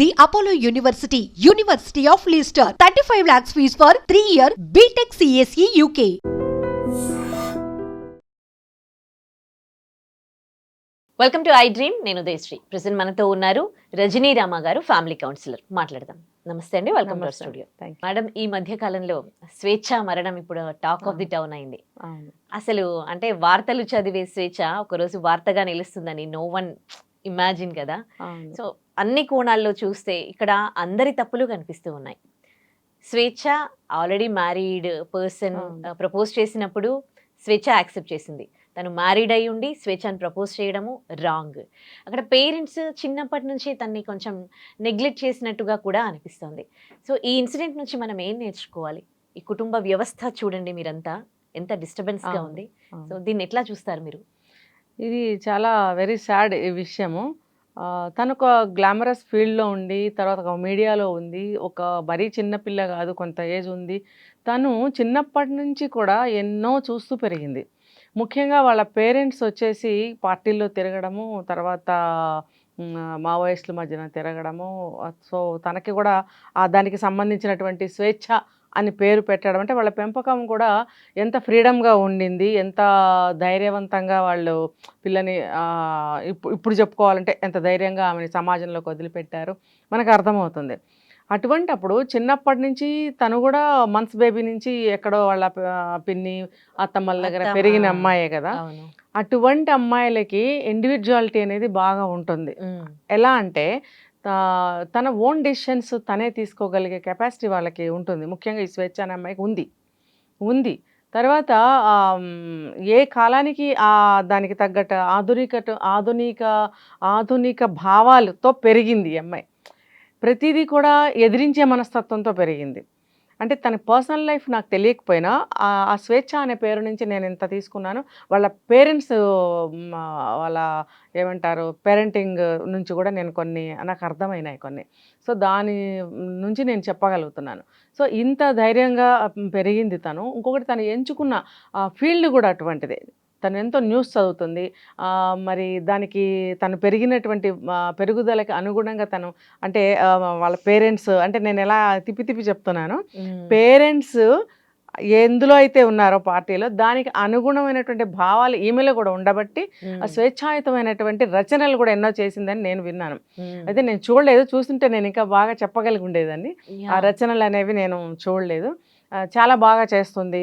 The Apollo University, University of Leicester. 35 lakhs fees for 3-year BTech CSE UK. Welcome to I dream. నేను Udayasri. Present మనతో ఉన్నారు రజనీ రామ గారు, family counsellor. మాట్లాడదాం. నమస్తే అండి, వెల్కమ్ టు స్టూడియో. మేడం, ఈ మధ్య కాలంలో స్వేచ్ఛ మరణం ఇప్పుడు టాక్ ఆఫ్ ది టౌన్ అయింది. అసలు అంటే వార్తలు చదివే స్వేచ్ఛ ఒకరోజు వార్తగా నిలుస్తుందని నో వన్ ఇమాజిన్ కదా. సో అన్ని కోణాల్లో చూస్తే ఇక్కడ అందరి తప్పులు కనిపిస్తూ ఉన్నాయి. స్వేచ్ఛ ఆల్రెడీ మ్యారీడ్ పర్సన్ ప్రపోజ్ చేసినప్పుడు స్వేచ్ఛ యాక్సెప్ట్ చేసింది. తను మ్యారీడ్ అయి ఉండి స్వేచ్ఛను ప్రపోజ్ చేయడము రాంగ్. అక్కడ పేరెంట్స్ చిన్నప్పటి నుంచి తన్ని కొంచెం నెగ్లెక్ట్ చేసినట్టుగా కూడా అనిపిస్తుంది. సో ఈ ఇన్సిడెంట్ నుంచి మనం ఏం నేర్చుకోవాలి? ఈ కుటుంబ వ్యవస్థ చూడండి, మీరంతా ఎంత డిస్టర్బెన్స్గా ఉంది. సో దీన్ని ఎట్లా చూస్తారు మీరు? ఇది చాలా వెరీ సాడ్ ఈ విషయము. తను ఒక గ్లామరస్ ఫీల్డ్లో ఉండి తర్వాత ఒక మీడియాలో ఉంది. ఒక మరీ చిన్నపిల్ల కాదు, కొంత ఏజ్ ఉంది. తను చిన్నప్పటి నుంచి కూడా ఎన్నో చూస్తూ పెరిగింది. ముఖ్యంగా వాళ్ళ పేరెంట్స్ వచ్చేసి పార్టీల్లో తిరగడము, తర్వాత మావోయిస్టుల మధ్యన తిరగడము. సో తనకి కూడా దానికి సంబంధించినటువంటి స్వేచ్ఛ అని పేరు పెట్టడం అంటే వాళ్ళ పెంపకం కూడా ఎంత ఫ్రీడమ్గా ఉండింది, ఎంత ధైర్యవంతంగా వాళ్ళు పిల్లని ఇప్పుడు చెప్పుకోవాలంటే ఎంత ధైర్యంగా ఆమెని సమాజంలోకి వదిలిపెట్టారు మనకు అర్థమవుతుంది. అటువంటి అప్పుడు చిన్నప్పటి నుంచి తను కూడా మంత్స్ బేబీ నుంచి ఎక్కడో వాళ్ళ పిన్ని అత్తమ్మల దగ్గర పెరిగిన అమ్మాయే కదా. అటువంటి అమ్మాయిలకి ఇండివిజువాలిటీ అనేది బాగా ఉంటుంది. ఎలా అంటే తన ఓన్ డెసిషన్స్ తనే తీసుకోగలిగే కెపాసిటీ వాళ్ళకి ఉంటుంది. ముఖ్యంగా ఈ స్వేచ్ఛ అనే అమ్మాయికి ఉంది. తర్వాత ఏ కాలానికి దానికి తగ్గట్టు ఆధునిక భావాలతో పెరిగింది ఈ అమ్మాయి. ప్రతిదీ కూడా ఎదిరించే మనస్తత్వంతో పెరిగింది. అంటే తన పర్సనల్ లైఫ్ నాకు తెలియకపోయినా ఆ స్వేచ్ఛ అనే పేరు నుంచి నేను ఎంత తీసుకున్నాను, వాళ్ళ పేరెంట్స్ వాళ్ళ ఏమంటారు పేరెంటింగ్ నుంచి కూడా నేను కొన్ని నాకు అర్థమైనాయి కొన్ని. సో దాని నుంచి నేను చెప్పగలుగుతున్నాను. సో ఇంత ధైర్యంగా పెరిగింది తను. ఇంకొకటి తను ఎంచుకున్న ఫీల్డ్ కూడా అటువంటిదే. తను ఎంతో న్యూస్ చదువుతుంది. మరి దానికి తను పెరిగినటువంటి పెరుగుదలకి అనుగుణంగా తను అంటే వాళ్ళ పేరెంట్స్ అంటే నేను ఎలా తిప్పి చెప్తున్నాను, పేరెంట్స్ ఎందులో అయితే ఉన్నారో పార్టీలో దానికి అనుగుణమైనటువంటి భావాలు ఈమెలో కూడా ఉండబట్టి స్వేచ్ఛాయుతమైనటువంటి రచనలు కూడా ఎన్నో చేసిందని నేను విన్నాను. అయితే నేను చూడలేదు, చూస్తుంటే నేను ఇంకా బాగా చెప్పగలిగి ఉండేదాన్ని. ఆ రచనలు అనేవి నేను చూడలేదు. చాలా బాగా చేస్తుంది,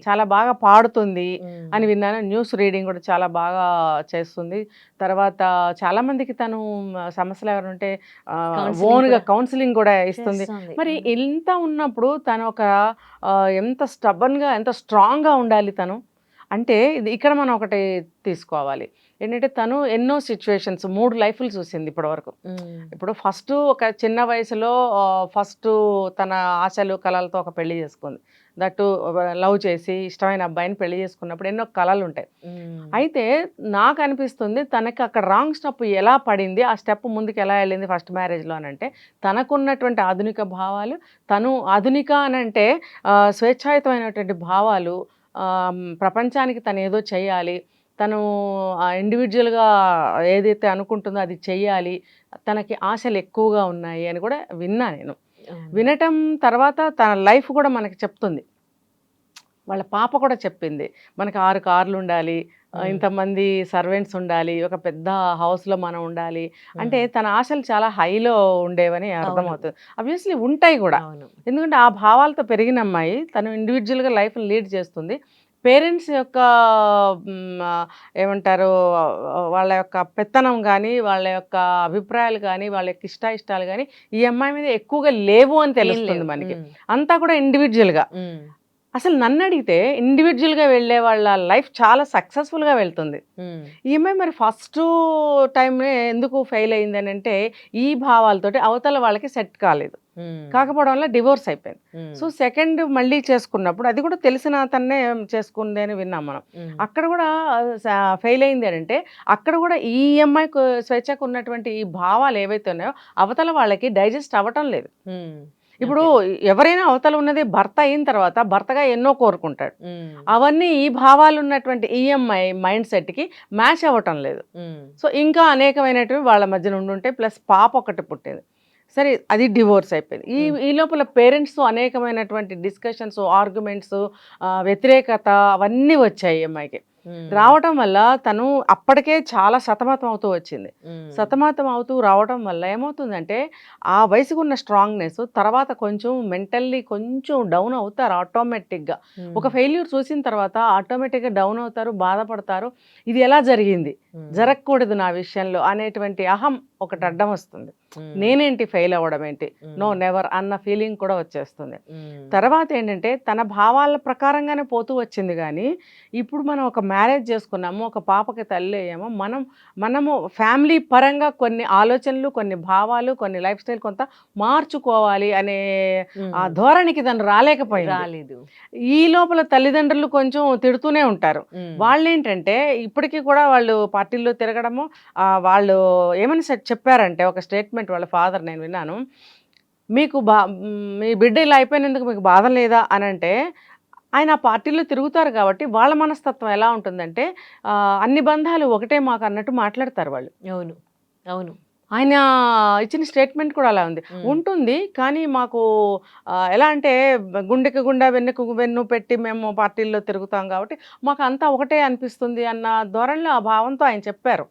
చాలా బాగా పాడుతుంది అని విన్నాను. న్యూస్ రీడింగ్ కూడా చాలా బాగా చేస్తుంది. తర్వాత చాలా మందికి తను సమస్యలు ఎవరు ఉంటే ఓన్గా కౌన్సిలింగ్ కూడా ఇస్తుంది. మరి ఇంత ఉన్నప్పుడు తను ఒక ఎంత స్టబన్గా ఎంత స్ట్రాంగ్గా ఉండాలి తను అంటే ఇక్కడ మనం ఒకటి తీసుకోవాలి ఏంటంటే తను ఎన్నో సిచ్యువేషన్స్ 3 లైఫ్లు చూసింది ఇప్పటివరకు. ఇప్పుడు ఫస్ట్ ఒక చిన్న వయసులో ఫస్ట్ తన ఆశలు కళలతో ఒక పెళ్లి చేసుకుంది. దట్టు లవ్ చేసి ఇష్టమైన అబ్బాయిని పెళ్లి చేసుకున్నప్పుడు ఎన్నో కళలు ఉంటాయి. అయితే నాకు అనిపిస్తుంది తనకి అక్కడ రాంగ్ స్టెప్ ఎలా పడింది, ఆ స్టెప్ ముందుకు ఎలా వెళ్ళింది ఫస్ట్ మ్యారేజ్లో అని అంటే తనకున్నటువంటి ఆధునిక భావాలు, తను ఆధునిక అని అంటే స్వేచ్ఛాయుతమైనటువంటి భావాలు, ప్రపంచానికి తను ఏదో చేయాలి, తను ఇండివిజువల్గా ఏదైతే అనుకుంటుందో అది చెయ్యాలి, తనకి ఆశలు ఎక్కువగా ఉన్నాయి అని కూడా విన్నా నేను. వినటం తర్వాత తన లైఫ్ కూడా మనకి చెప్తుంది. వాళ్ళ పాప కూడా చెప్పింది, మనకి 6 కార్లు ఉండాలి, ఇంతమంది సర్వెంట్స్ ఉండాలి, ఒక పెద్ద హౌస్లో మనం ఉండాలి అంటే తన ఆశలు చాలా హైలో ఉండేవని అర్థమవుతుంది. ఆబ్వియస్లీ ఉంటాయి కూడా, ఎందుకంటే ఆ భావాలతో పెరిగిన అమ్మాయి తను ఇండివిజువల్గా లైఫ్ని లీడ్ చేస్తుంది. పేరెంట్స్ యొక్క ఏమంటారు వాళ్ళ యొక్క పెత్తనం కానీ వాళ్ళ యొక్క అభిప్రాయాలు కానీ వాళ్ళ యొక్క ఇష్టాలు కానీ ఈ అమ్మాయి మీద ఎక్కువగా లేవు అని తెలుస్తుంది మనకి. అంతా కూడా ఇండివిజువల్గా. అసలు నన్ను అడిగితే ఇండివిజువల్గా వెళ్ళే వాళ్ళ లైఫ్ చాలా సక్సెస్ఫుల్గా వెళ్తుంది. ఈ అమ్మాయి మరి ఫస్ట్ టైమే ఎందుకు ఫెయిల్ అయింది అని అంటే ఈ భావాలతోటి అవతల వాళ్ళకి సెట్ కాలేదు, కాకపోవడం వల్ల డివోర్స్ అయిపోయింది. సో సెకండ్ మళ్ళీ చేసుకున్నప్పుడు అది కూడా తెలిసిన అతన్నే చేసుకుంది అని విన్నాం మనం. అక్కడ కూడా ఫెయిల్ అయింది అని అంటే అక్కడ కూడా ఈ అమ్మాయికి స్వేచ్ఛకు ఉన్నటువంటి ఈ భావాలు ఏవైతే ఉన్నాయో అవతల వాళ్ళకి డైజెస్ట్ అవ్వటం లేదు. ఇప్పుడు ఎవరైనా అవతల ఉన్నది భర్త అయిన తర్వాత భర్తగా ఎన్నో కోరుకుంటాడు. అవన్నీ ఈ భావాలు ఉన్నటువంటి ఈఎంఐ మైండ్ సెట్కి మ్యాచ్ అవ్వటం లేదు. సో ఇంకా అనేకమైనటువంటి వాళ్ళ మధ్యన ఉండుంటే ప్లస్ పాప ఒకటి పుట్టింది. సరే అది డివోర్స్ అయిపోయింది. ఈ లోపల పేరెంట్స్తో అనేకమైనటువంటి డిస్కషన్స్, ఆర్గ్యుమెంట్స్, వ్యతిరేకత అవన్నీ వచ్చాయి అమ్మాయికి. రావటం వల్ల తను అప్పటికే చాలా సతమతం అవుతూ వచ్చింది. సతమతం అవుతూ రావడం వల్ల ఏమవుతుందంటే ఆ వయసుకు ఉన్న స్ట్రాంగ్నెస్ తర్వాత కొంచెం మెంటల్లీ కొంచెం డౌన్ అవుతారు ఆటోమేటిక్గా. ఒక ఫెయిల్యూర్ చూసిన తర్వాత ఆటోమేటిక్గా డౌన్ అవుతారు, బాధపడతారు. ఇది ఎలా జరిగింది, జరగకూడదు నా విషయంలో అనేటువంటి అహం ఒకటి అడ్డం వస్తుంది. నేనేంటి ఫెయిల్ అవ్వడం ఏంటి, నో నెవర్ అన్న ఫీలింగ్ కూడా వచ్చేస్తుంది. తర్వాత ఏంటంటే తన భావాల ప్రకారంగానే పోతూ వచ్చింది. కానీ ఇప్పుడు మనం ఒక మ్యారేజ్ చేసుకున్నాము, ఒక పాపకి తల్లి అయ్యాము, మనము ఫ్యామిలీ పరంగా కొన్ని ఆలోచనలు, కొన్ని భావాలు, కొన్ని లైఫ్ స్టైల్ కొంత మార్చుకోవాలి అనే ఆ ధోరణికి దాన్ని రాలేదు. ఈ లోపల తల్లిదండ్రులు కొంచెం తిడుతూనే ఉంటారు. వాళ్ళు ఏంటంటే ఇప్పటికీ కూడా వాళ్ళు పార్టీల్లో తిరగడము, వాళ్ళు ఏమని చెప్పారంటే ఒక స్టేట్మెంట్ వాళ్ళ ఫాదర్ నేను విన్నాను, మీకు మీ బిడ్డ ఇలా అయిపోయినందుకు మీకు బాధ లేదా అని అంటే, ఆయన ఆ పార్టీలో తిరుగుతారు కాబట్టి వాళ్ళ మనస్తత్వం ఎలా ఉంటుందంటే అన్ని బంధాలు ఒకటే మాకు అన్నట్టు మాట్లాడతారు వాళ్ళు. అవును ఆయన ఇచ్చిన స్టేట్మెంట్ కూడా అలా ఉంటుంది. కానీ మాకు ఎలా అంటే గుండెకి గుండె వెన్నుకు వెన్ను పెట్టి మేము పార్టీల్లో తిరుగుతాం కాబట్టి మాకు అంతా ఒకటే అనిపిస్తుంది అన్న ధోరణిలో ఆ భావంతో ఆయన చెప్పారు.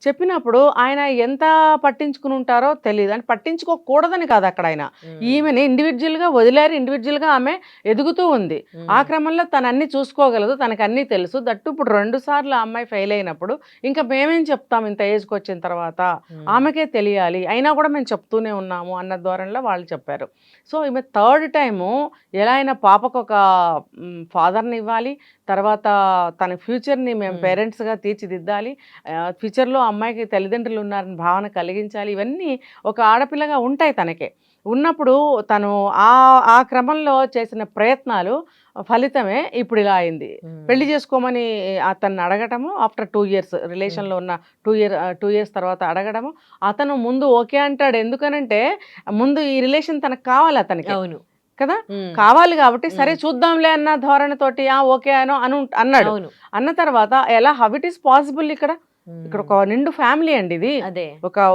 చెప్పినప్పుడు ఆయన ఎంత పట్టించుకుని ఉంటారో తెలియదు. అంటే పట్టించుకోకూడదని కాదు అక్కడ ఆయన, ఈమెని ఇండివిజువల్గా వదిలేరు, ఇండివిజువల్గా ఆమె ఎదుగుతూ ఉంది. ఆ క్రమంలో తను అన్నీ చూసుకోగలదు, తనకు అన్నీ తెలుసు. దట్టు ఇప్పుడు 2 సార్లు ఆ అమ్మాయి ఫెయిల్ అయినప్పుడు ఇంకా మేమేం చెప్తాం ఇంత ఏజ్కి వచ్చిన తర్వాత, ఆమెకే తెలియాలి, అయినా కూడా మేము చెప్తూనే ఉన్నాము అన్న ధోరణిలో వాళ్ళు చెప్పారు. సో ఈమె 3rd టైము ఎలా అయినా పాపకు ఒక ఫాదర్ని ఇవ్వాలి, తర్వాత తన ఫ్యూచర్ని మేము పేరెంట్స్గా తీర్చిదిద్దాలి, ఫ్యూచర్లో అమ్మాయికి తల్లిదండ్రులు ఉన్నారని భావన కలిగించాలి. ఇవన్నీ ఒక ఆడపిల్లగా ఉంటాయి తనకే. ఉన్నప్పుడు తను ఆ క్రమంలో చేసిన ప్రయత్నాలు ఫలితమే ఇప్పుడు ఇలా అయింది. పెళ్లి చేసుకోమని అతన్ని అడగటము ఆఫ్టర్ 2 years రిలేషన్లో ఉన్న 2 years తర్వాత అడగడము. అతను ముందు ఓకే అంటాడు. ఎందుకనంటే ముందు ఈ రిలేషన్ తనకు కావాలి అతనికి. అవును కదా, కావాలి కాబట్టి సరే చూద్దాంలే అన్న ధోరణితోటి ఓకే అన్నాడు. అన్న తర్వాత ఎలా హౌ ఇట్ ఈస్ పాసిబుల్ ఇక్కడ ఒక నిండు ఫ్యామిలీ అండి ఇది.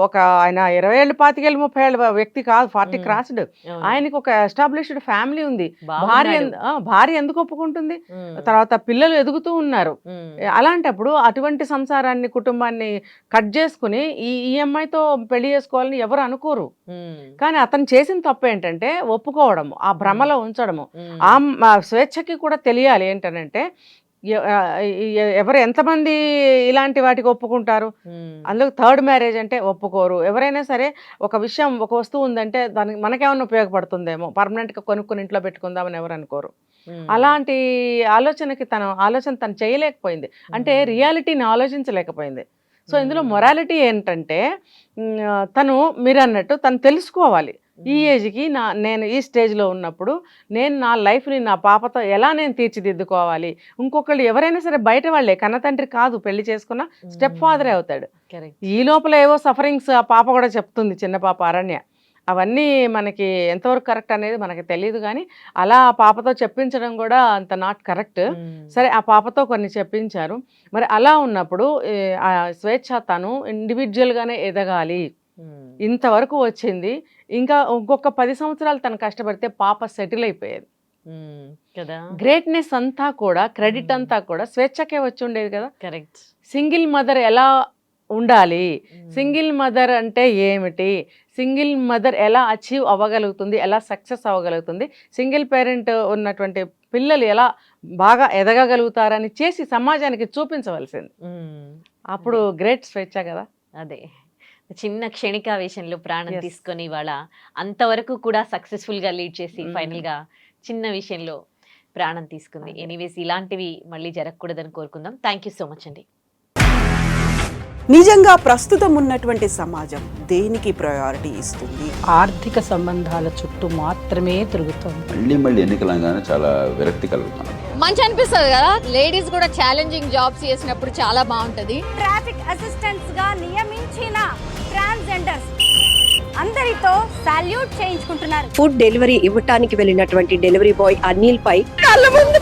ఒక ఆయన 20 ఏళ్ళు 25 ఏళ్ళు 30 ఏళ్ళ వ్యక్తి కాదు, 40 క్రాస్డ్. ఆయనకి ఒక ఎస్టాబ్లిష్డ్ ఫ్యామిలీ ఉంది. భార్య ఎందుకు ఒప్పుకుంటుంది? తర్వాత పిల్లలు ఎదుగుతూ ఉన్నారు. అలాంటప్పుడు అటువంటి సంసారాన్ని, కుటుంబాన్ని కట్ చేసుకుని ఈ అమ్మాయితో పెళ్లి చేసుకోవాలని ఎవరు అనుకోరు. కానీ అతను చేసిన తప్పు ఏంటంటే ఒప్పుకోవడము, ఆ భ్రమలో ఉంచడము. ఆ స్వేచ్ఛకి కూడా తెలియాలి ఏంటనంటే ఎవరు ఎంతమంది ఇలాంటి వాటికి ఒప్పుకుంటారు. అందులో 3rd మ్యారేజ్ అంటే ఒప్పుకోరు. ఎవరైనా సరే ఒక విషయం, ఒక వస్తువు ఉందంటే దానికి మనకేమన్నా ఉపయోగపడుతుందేమో, పర్మనెంట్గా కొనుక్కొని ఇంట్లో పెట్టుకుందామని ఎవరు అనుకోరు. అలాంటి ఆలోచన తను చేయలేకపోయింది. అంటే రియాలిటీని ఆలోచించలేకపోయింది. సో ఇందులో మొరాలిటీ ఏంటంటే తను మీరు అన్నట్టు తను తెలుసుకోవాలి. ఈ ఏజ్కి నేను ఈ స్టేజ్లో ఉన్నప్పుడు నేను నా లైఫ్ని నా పాపతో ఎలా నేను తీర్చిదిద్దుకోవాలి. ఇంకొకళ్ళు ఎవరైనా సరే బయట వాళ్ళే, కన్న తండ్రి కాదు, పెళ్లి చేసుకున్న స్టెప్ ఫాదరే అవుతాడు. ఈ లోపల ఏవో సఫరింగ్స్ ఆ పాప కూడా చెప్తుంది, చిన్న పాప అరణ్య. అవన్నీ మనకి ఎంతవరకు కరెక్ట్ అనేది మనకి తెలియదు. కానీ అలా ఆ పాపతో చెప్పించడం కూడా అంత నాట్ కరెక్ట్. సరే ఆ పాపతో కొన్ని చెప్పించారు. మరి అలా ఉన్నప్పుడు ఆ స్వేచ్ఛ తను ఇండివిజువల్గానే ఎదగాలి, ఇంతవరకు వచ్చింది, ఇంకా ఇంకొక 10 సంవత్సరాలు తను కష్టపడితే పాప సెటిల్ అయిపోయేది కదా. గ్రేట్నెస్ అంతా కూడా, క్రెడిట్ అంతా కూడా స్వేచ్ఛకే వచ్చి ఉండేది కదా. కరెక్ట్. సింగిల్ మదర్ ఎలా ఉండాలి, సింగిల్ మదర్ అంటే ఏమిటి, సింగిల్ మదర్ ఎలా అచీవ్ అవ్వగలుగుతుంది, ఎలా సక్సెస్ అవ్వగలుగుతుంది, సింగిల్ పేరెంట్ ఉన్నటువంటి పిల్లలు ఎలా బాగా ఎదగగలుగుతారని చేసి సమాజానికి చూపించవలసింది. అప్పుడు గ్రేట్ స్వేచ్ఛ కదా. అదే చిన్న క్షణికావేశంలో ప్రాణం తీసుకొని వాళ్ళ అంతవరకు కూడా సక్సెస్ఫుల్గా లీడ్ చేసి ఫైనల్గా చిన్న విషయంలో ప్రాణం తీసుకుంది. ఎనీవేస్ ఇలాంటివి మళ్ళీ జరగకూడదని కోరుకుందాం. థ్యాంక్ యూ సో మచ్ అండి. నిజంగా ప్రస్తుతం ఉన్నటువంటి సమాజం దేనికి ప్రయారిటీ ఇస్తుంది? ఆర్థిక సంబంధాల చుట్టూ మాత్రమే తిరుగుతుంది. మళ్ళీ ఎన్నికలంగానే చాలా విరక్తి కలుగుతున్నాం. మంచి అనిపిస్తుంది కదా, లేడీస్ కూడా ఛాలెంజింగ్ జాబ్స్ చేసినప్పుడు చాలా బాగుంటది. ట్రాఫిక్ అసిస్టెంట్స్ గా నియమించిన ట్రాన్స్జెండర్స్ అందరి తో సాల్యూట్ చేయించుకుంటున్నారు. ఫుడ్ డెలివరీ ఇవ్వటానికి వెళ్ళినటువంటి డెలివరీ బాయ్ అనిల్ పై కళ్ళ ముందు